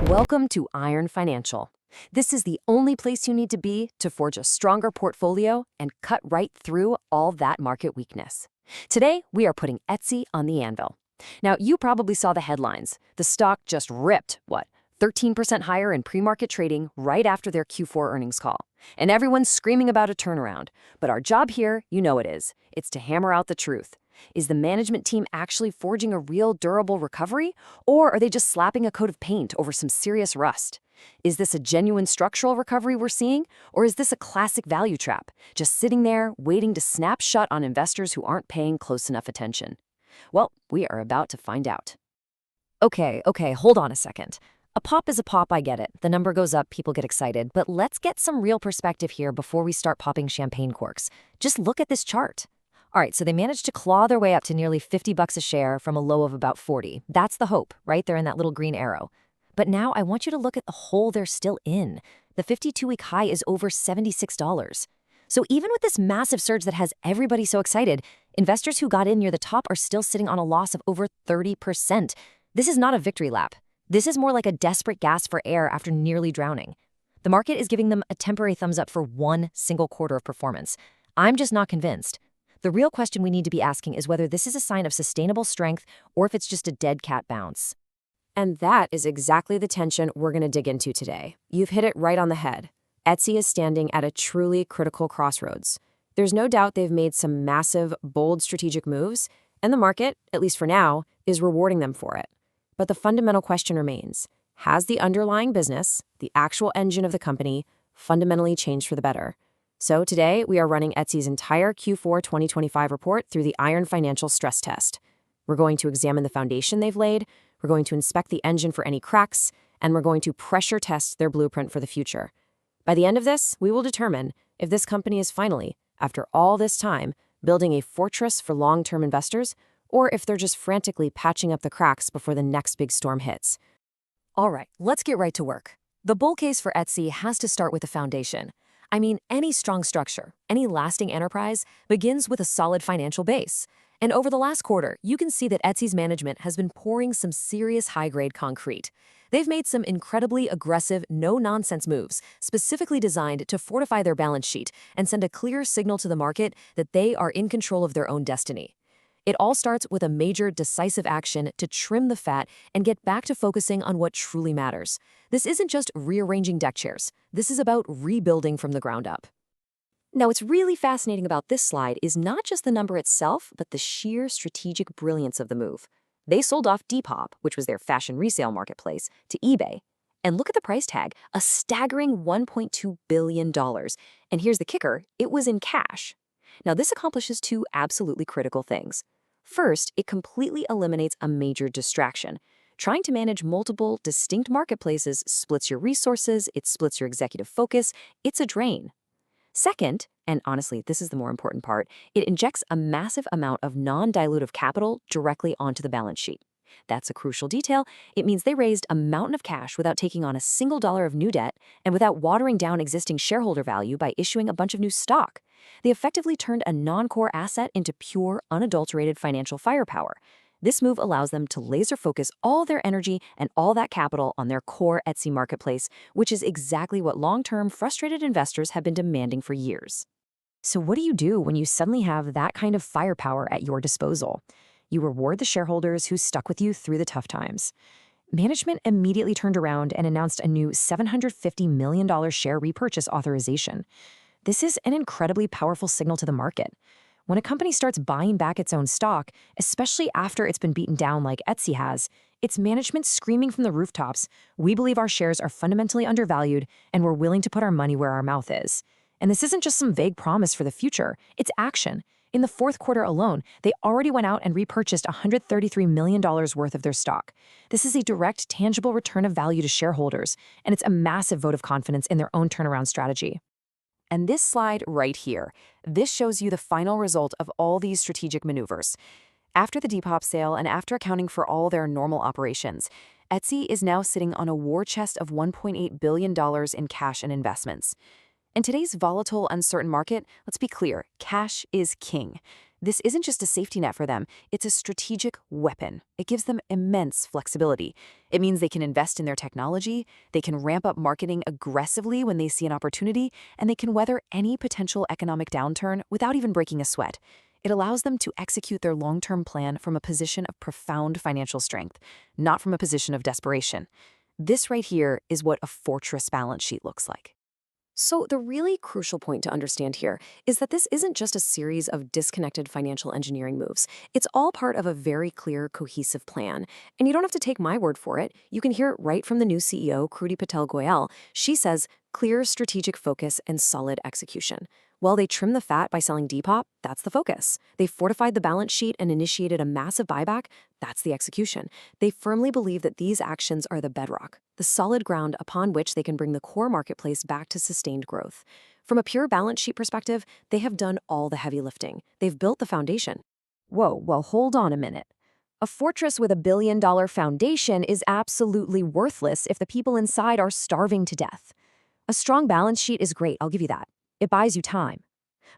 Welcome to Iron Financial. This is the only place you need to be to forge a stronger portfolio and cut right through all that market weakness. Today, we are putting Etsy on the anvil. Now, you probably saw the headlines. The stock just ripped, 13% higher in pre-market trading right after their Q4 earnings call. And everyone's screaming about a turnaround. But our job here, you know it is. It's to hammer out the truth. Is the management team actually forging a real durable recovery, or are they just slapping a coat of paint over some serious rust? Is this a genuine structural recovery we're seeing, or is this a classic value trap, just sitting there waiting to snap shut on investors who aren't paying close enough attention? Well, we are about to find out. Okay, hold on a second. A pop is a pop, I get it. The number goes up, people get excited, but let's get some real perspective here before we start popping champagne corks. Just look at this chart. All right, so they managed to claw their way up to nearly $50 a share from a low of about 40. That's the hope, right there in that little green arrow. But now I want you to look at the hole they're still in. The 52-week high is over $76. So even with this massive surge that has everybody so excited, investors who got in near the top are still sitting on a loss of over 30%. This is not a victory lap. This is more like a desperate gasp for air after nearly drowning. The market is giving them a temporary thumbs up for one single quarter of performance. I'm just not convinced. The real question we need to be asking is whether this is a sign of sustainable strength or if it's just a dead cat bounce. And that is exactly the tension we're going to dig into today. You've hit it right on the head. Etsy is standing at a truly critical crossroads. There's no doubt they've made some massive, bold strategic moves, and the market, at least for now, is rewarding them for it. But the fundamental question remains, has the underlying business, the actual engine of the company, fundamentally changed for the better? So today, we are running Etsy's entire Q4 2025 report through the Iron Financial stress test. We're going to examine the foundation they've laid, we're going to inspect the engine for any cracks, and we're going to pressure test their blueprint for the future. By the end of this, we will determine if this company is finally, after all this time, building a fortress for long-term investors, or if they're just frantically patching up the cracks before the next big storm hits. All right, let's get right to work. The bull case for Etsy has to start with the foundation. I mean, any strong structure, any lasting enterprise begins with a solid financial base. And over the last quarter, you can see that Etsy's management has been pouring some serious high-grade concrete. They've made some incredibly aggressive, no-nonsense moves, specifically designed to fortify their balance sheet and send a clear signal to the market that they are in control of their own destiny. It all starts with a major, decisive action to trim the fat and get back to focusing on what truly matters. This isn't just rearranging deck chairs. This is about rebuilding from the ground up. Now, what's really fascinating about this slide is not just the number itself, but the sheer strategic brilliance of the move. They sold off Depop, which was their fashion resale marketplace, to eBay. And look at the price tag, a staggering $1.2 billion. And here's the kicker, it was in cash. Now, this accomplishes two absolutely critical things. First, it completely eliminates a major distraction. Trying to manage multiple, distinct marketplaces splits your resources, it splits your executive focus, it's a drain. Second, and honestly, this is the more important part, it injects a massive amount of non-dilutive capital directly onto the balance sheet. That's a crucial detail. It means they raised a mountain of cash without taking on a single dollar of new debt and without watering down existing shareholder value by issuing a bunch of new stock. They effectively turned a non-core asset into pure, unadulterated financial firepower. This move allows them to laser focus all their energy and all that capital on their core Etsy marketplace, which is exactly what long-term, frustrated investors have been demanding for years. So what do you do when you suddenly have that kind of firepower at your disposal? You reward the shareholders who stuck with you through the tough times. Management immediately turned around and announced a new $750 million share repurchase authorization. This is an incredibly powerful signal to the market. When a company starts buying back its own stock, especially after it's been beaten down like Etsy has, its management screaming from the rooftops, "We believe our shares are fundamentally undervalued and we're willing to put our money where our mouth is." And this isn't just some vague promise for the future, it's action. In the fourth quarter alone, they already went out and repurchased $133 million worth of their stock. This is a direct, tangible return of value to shareholders, and it's a massive vote of confidence in their own turnaround strategy. And this slide right here, this shows you the final result of all these strategic maneuvers. After the Depop sale and after accounting for all their normal operations, Etsy is now sitting on a war chest of $1.8 billion in cash and investments. In today's volatile, uncertain market, let's be clear, cash is king. This isn't just a safety net for them, it's a strategic weapon. It gives them immense flexibility. It means they can invest in their technology, they can ramp up marketing aggressively when they see an opportunity, and they can weather any potential economic downturn without even breaking a sweat. It allows them to execute their long-term plan from a position of profound financial strength, not from a position of desperation. This right here is what a fortress balance sheet looks like. So, the really crucial point to understand here is that this isn't just a series of disconnected financial engineering moves. It's all part of a very clear, cohesive plan. And you don't have to take my word for it. You can hear it right from the new CEO, Kruti Patel Goyal. She says, clear strategic focus and solid execution. While they trim the fat by selling Depop, that's the focus. They fortified the balance sheet and initiated a massive buyback, that's the execution. They firmly believe that these actions are the bedrock, the solid ground upon which they can bring the core marketplace back to sustained growth. From a pure balance sheet perspective, they have done all the heavy lifting. They've built the foundation. Whoa, well, hold on a minute. A fortress with $1 billion foundation is absolutely worthless if the people inside are starving to death. A strong balance sheet is great, I'll give you that. It buys you time.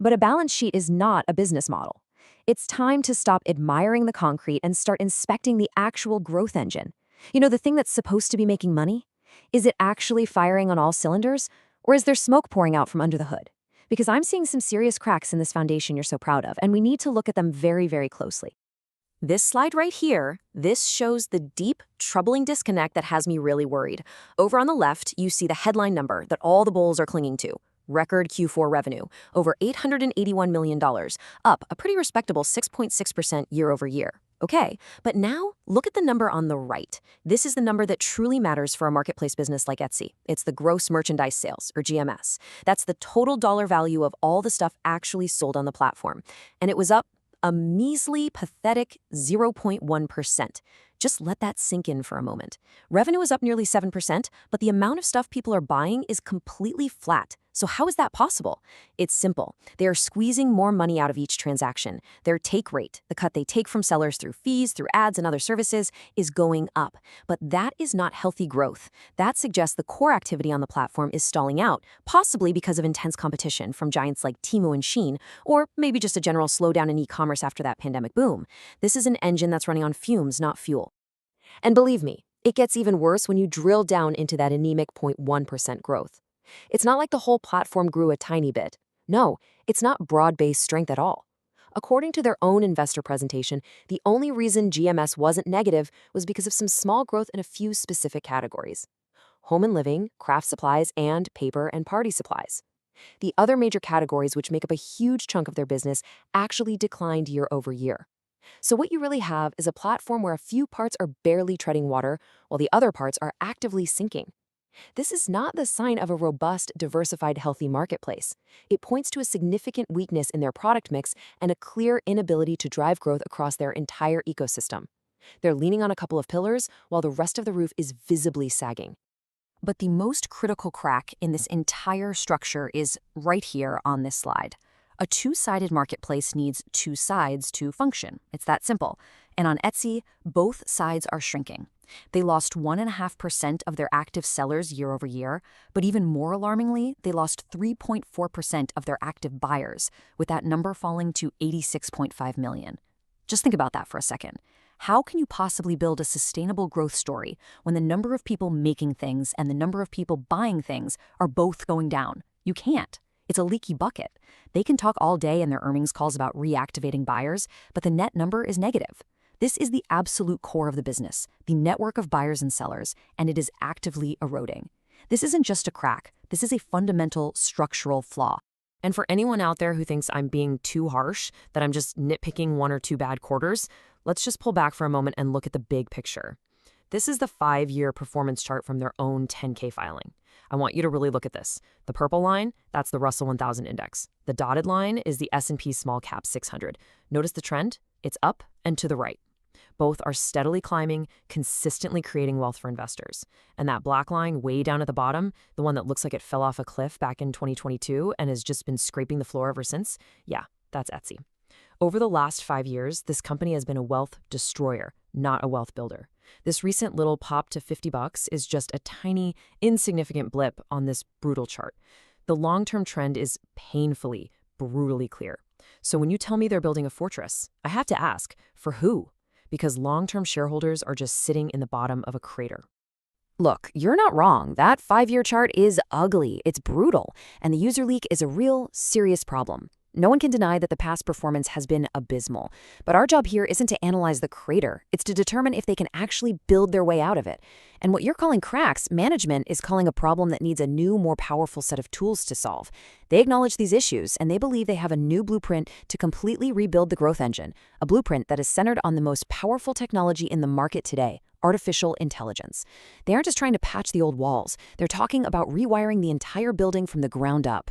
But a balance sheet is not a business model. It's time to stop admiring the concrete and start inspecting the actual growth engine. You know, the thing that's supposed to be making money? Is it actually firing on all cylinders? Or is there smoke pouring out from under the hood? Because I'm seeing some serious cracks in this foundation you're so proud of, and we need to look at them very, very closely. This slide right here, this shows the deep, troubling disconnect that has me really worried. Over on the left, you see the headline number that all the bulls are clinging to. Record Q4 revenue, over $881 million, up a pretty respectable 6.6% year over year. Okay, but now look at the number on the right. This is the number that truly matters for a marketplace business like Etsy. It's the gross merchandise sales, or GMS. That's the total dollar value of all the stuff actually sold on the platform. And it was up a measly, pathetic 0.1%. Just let that sink in for a moment. Revenue is up nearly 7%, but the amount of stuff people are buying is completely flat. So how is that possible? It's simple. They are squeezing more money out of each transaction. Their take rate, the cut they take from sellers through fees, through ads and other services, is going up. But that is not healthy growth. That suggests the core activity on the platform is stalling out, possibly because of intense competition from giants like Temu and Shein, or maybe just a general slowdown in e-commerce after that pandemic boom. This is an engine that's running on fumes, not fuel. And believe me, it gets even worse when you drill down into that anemic 0.1% growth. It's not like the whole platform grew a tiny bit. No, it's not broad-based strength at all. According to their own investor presentation, the only reason GMS wasn't negative was because of some small growth in a few specific categories: home and living, craft supplies, and paper and party supplies. The other major categories, which make up a huge chunk of their business, actually declined year over year. So what you really have is a platform where a few parts are barely treading water, while the other parts are actively sinking. This is not the sign of a robust, diversified, healthy marketplace. It points to a significant weakness in their product mix and a clear inability to drive growth across their entire ecosystem. They're leaning on a couple of pillars, while the rest of the roof is visibly sagging. But the most critical crack in this entire structure is right here on this slide. A two-sided marketplace needs two sides to function. It's that simple. And on Etsy, both sides are shrinking. They lost 1.5% of their active sellers year over year, but even more alarmingly, they lost 3.4% of their active buyers, with that number falling to 86.5 million. Just think about that for a second. How can you possibly build a sustainable growth story when the number of people making things and the number of people buying things are both going down? You can't. It's a leaky bucket. They can talk all day in their earnings calls about reactivating buyers, but the net number is negative. This is the absolute core of the business, the network of buyers and sellers, and it is actively eroding. This isn't just a crack. This is a fundamental structural flaw. And for anyone out there who thinks I'm being too harsh, that I'm just nitpicking one or two bad quarters, let's just pull back for a moment and look at the big picture. This is the 5-year performance chart from their own 10K filing. I want you to really look at this. The purple line, that's the Russell 1000 index. The dotted line is the S&P Small Cap 600. Notice the trend? It's up and to the right. Both are steadily climbing, consistently creating wealth for investors. And that black line way down at the bottom, the one that looks like it fell off a cliff back in 2022 and has just been scraping the floor ever since, yeah, that's Etsy. Over the last 5 years, this company has been a wealth destroyer, not a wealth builder. This recent little pop to $50 is just a tiny, insignificant blip on this brutal chart. The long-term trend is painfully, brutally clear. So when you tell me they're building a fortress, I have to ask, for who? Because long-term shareholders are just sitting in the bottom of a crater. Look, you're not wrong. That 5-year chart is ugly, it's brutal, and the user leak is a real, serious problem. No one can deny that the past performance has been abysmal. But our job here isn't to analyze the crater, it's to determine if they can actually build their way out of it. And what you're calling cracks, management is calling a problem that needs a new, more powerful set of tools to solve. They acknowledge these issues, and they believe they have a new blueprint to completely rebuild the growth engine, a blueprint that is centered on the most powerful technology in the market today: artificial intelligence. They aren't just trying to patch the old walls, they're talking about rewiring the entire building from the ground up.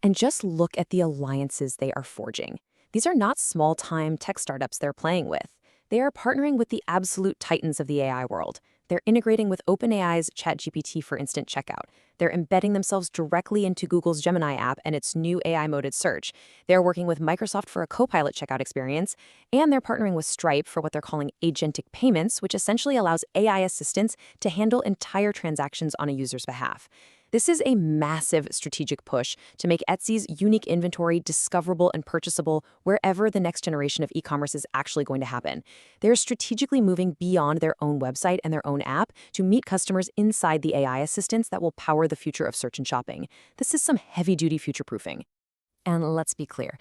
And just look at the alliances they are forging. These are not small-time tech startups they're playing with. They are partnering with the absolute titans of the AI world. They're integrating with OpenAI's ChatGPT for instant checkout. They're embedding themselves directly into Google's Gemini app and its new AI-moded search. They're working with Microsoft for a Copilot checkout experience. And they're partnering with Stripe for what they're calling agentic payments, which essentially allows AI assistants to handle entire transactions on a user's behalf. This is a massive strategic push to make Etsy's unique inventory discoverable and purchasable wherever the next generation of e-commerce is actually going to happen. They're strategically moving beyond their own website and their own app to meet customers inside the AI assistants that will power the future of search and shopping. This is some heavy-duty future-proofing. And let's be clear,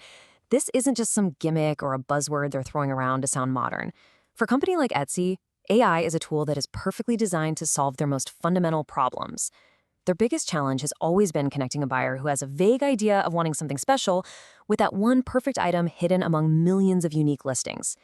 this isn't just some gimmick or a buzzword they're throwing around to sound modern. For a company like Etsy, AI is a tool that is perfectly designed to solve their most fundamental problems. Their biggest challenge has always been connecting a buyer who has a vague idea of wanting something special with that one perfect item hidden among millions of unique listings.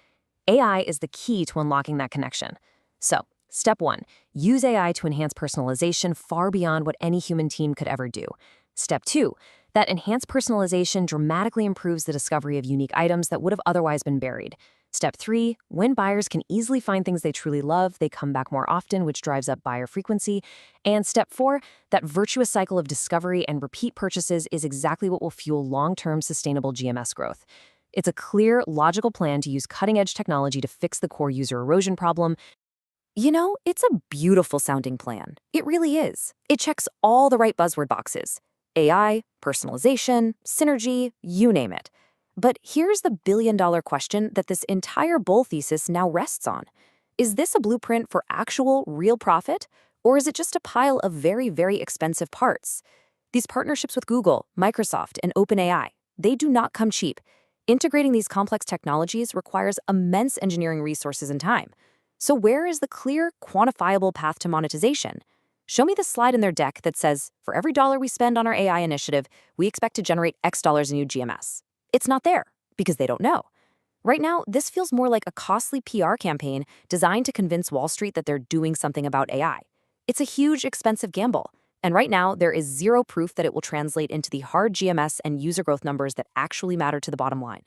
AI is the key to unlocking that connection. So, step 1, use AI to enhance personalization far beyond what any human team could ever do. Step 2, that enhanced personalization dramatically improves the discovery of unique items that would have otherwise been buried. Step 3, when buyers can easily find things they truly love, they come back more often, which drives up buyer frequency. And step 4, that virtuous cycle of discovery and repeat purchases is exactly what will fuel long-term sustainable GMS growth. It's a clear, logical plan to use cutting-edge technology to fix the core user erosion problem. You know, it's a beautiful sounding plan. It really is. It checks all the right buzzword boxes: AI, personalization, synergy, you name it. But here's the billion-dollar question that this entire bull thesis now rests on. Is this a blueprint for actual, real profit? Or is it just a pile of very, very expensive parts? These partnerships with Google, Microsoft, and OpenAI, they do not come cheap. Integrating these complex technologies requires immense engineering resources and time. So where is the clear, quantifiable path to monetization? Show me the slide in their deck that says, for every dollar we spend on our AI initiative, we expect to generate X dollars in new GMS. It's not there, because they don't know. Right now, this feels more like a costly PR campaign designed to convince Wall Street that they're doing something about AI. It's a huge, expensive gamble. And right now, there is zero proof that it will translate into the hard GMS and user growth numbers that actually matter to the bottom line.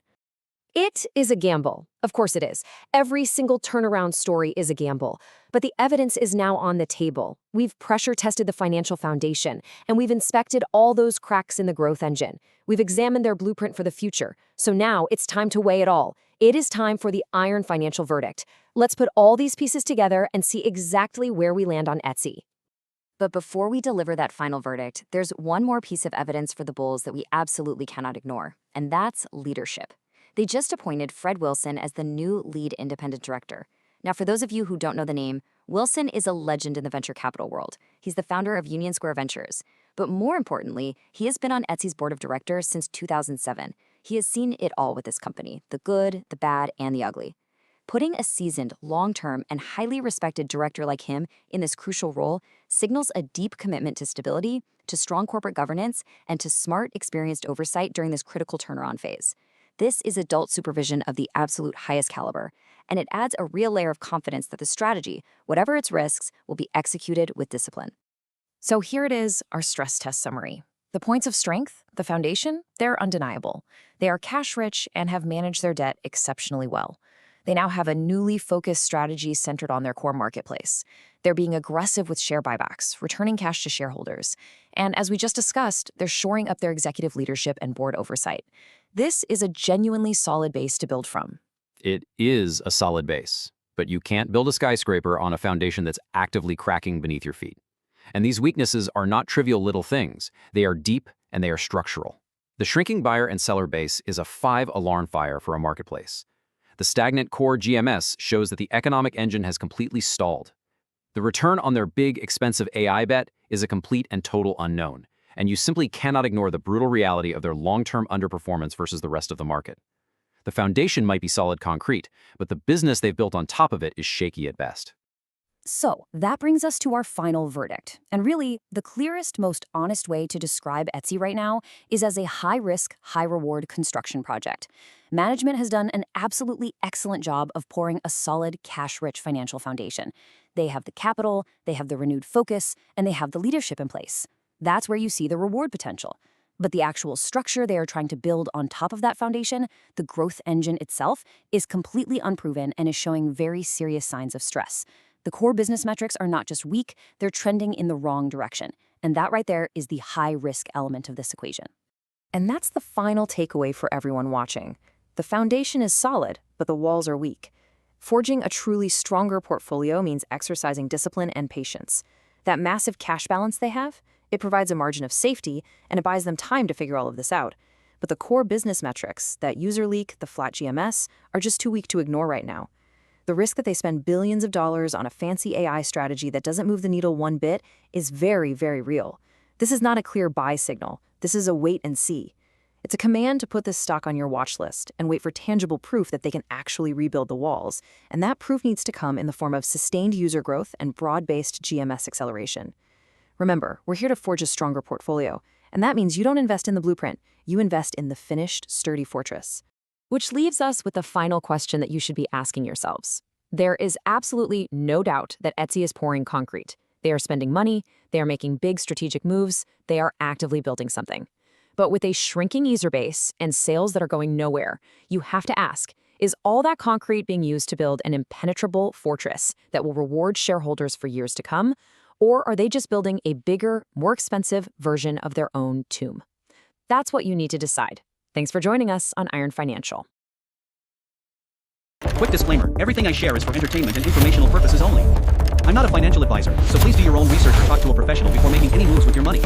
It is a gamble. Of course it is. Every single turnaround story is a gamble. But the evidence is now on the table. We've pressure tested the financial foundation, and we've inspected all those cracks in the growth engine. We've examined their blueprint for the future. So now it's time to weigh it all. It is time for the iron financial verdict. Let's put all these pieces together and see exactly where we land on Etsy. But before we deliver that final verdict, there's one more piece of evidence for the bulls that we absolutely cannot ignore, and that's leadership. They just appointed Fred Wilson as the new lead independent director. Now, for those of you who don't know the name, Wilson is a legend in the venture capital world. He's the founder of Union Square Ventures. But more importantly, he has been on Etsy's board of directors since 2007. He has seen it all with this company: the good, the bad, and the ugly. Putting a seasoned, long-term, and highly respected director like him in this crucial role signals a deep commitment to stability, to strong corporate governance, and to smart, experienced oversight during this critical turnaround phase. This is adult supervision of the absolute highest caliber, and it adds a real layer of confidence that the strategy, whatever its risks, will be executed with discipline. So here it is, our stress test summary. The points of strength, the foundation, they're undeniable. They are cash-rich and have managed their debt exceptionally well. They now have a newly focused strategy centered on their core marketplace. They're being aggressive with share buybacks, returning cash to shareholders. And as we just discussed, they're shoring up their executive leadership and board oversight. This is a genuinely solid base to build from. It is a solid base, but you can't build a skyscraper on a foundation that's actively cracking beneath your feet. And these weaknesses are not trivial little things. They are deep and they are structural. The shrinking buyer and seller base is a 5-alarm fire for a marketplace. The stagnant core GMS shows that the economic engine has completely stalled. The return on their big, expensive AI bet is a complete and total unknown, and you simply cannot ignore the brutal reality of their long-term underperformance versus the rest of the market. The foundation might be solid concrete, but the business they've built on top of it is shaky at best. So that brings us to our final verdict. And really, the clearest, most honest way to describe Etsy right now is as a high-risk, high-reward construction project. Management has done an absolutely excellent job of pouring a solid, cash-rich financial foundation. They have the capital, they have the renewed focus, and they have the leadership in place. That's where you see the reward potential. But the actual structure they are trying to build on top of that foundation, the growth engine itself, is completely unproven and is showing very serious signs of stress. The core business metrics are not just weak, they're trending in the wrong direction. And that right there is the high-risk element of this equation. And that's the final takeaway for everyone watching. The foundation is solid, but the walls are weak. Forging a truly stronger portfolio means exercising discipline and patience. That massive cash balance they have, it provides a margin of safety, and it buys them time to figure all of this out. But the core business metrics, that user leak, the flat GMS, are just too weak to ignore right now. The risk that they spend billions of dollars on a fancy AI strategy that doesn't move the needle one bit is very, very real. This is not a clear buy signal. This is a wait and see. It's a command to put this stock on your watch list and wait for tangible proof that they can actually rebuild the walls. And that proof needs to come in the form of sustained user growth and broad-based GMS acceleration. Remember, we're here to forge a stronger portfolio, and that means you don't invest in the blueprint. You invest in the finished, sturdy fortress. Which leaves us with the final question that you should be asking yourselves. There is absolutely no doubt that Etsy is pouring concrete. They are spending money, they are making big strategic moves, they are actively building something. But with a shrinking user base and sales that are going nowhere, you have to ask, is all that concrete being used to build an impenetrable fortress that will reward shareholders for years to come? Or are they just building a bigger, more expensive version of their own tomb? That's what you need to decide. Thanks for joining us on Iron Financial. Quick disclaimer, everything I share is for entertainment and informational purposes only. I'm not a financial advisor, so please do your own research or talk to a professional before making any moves with your money.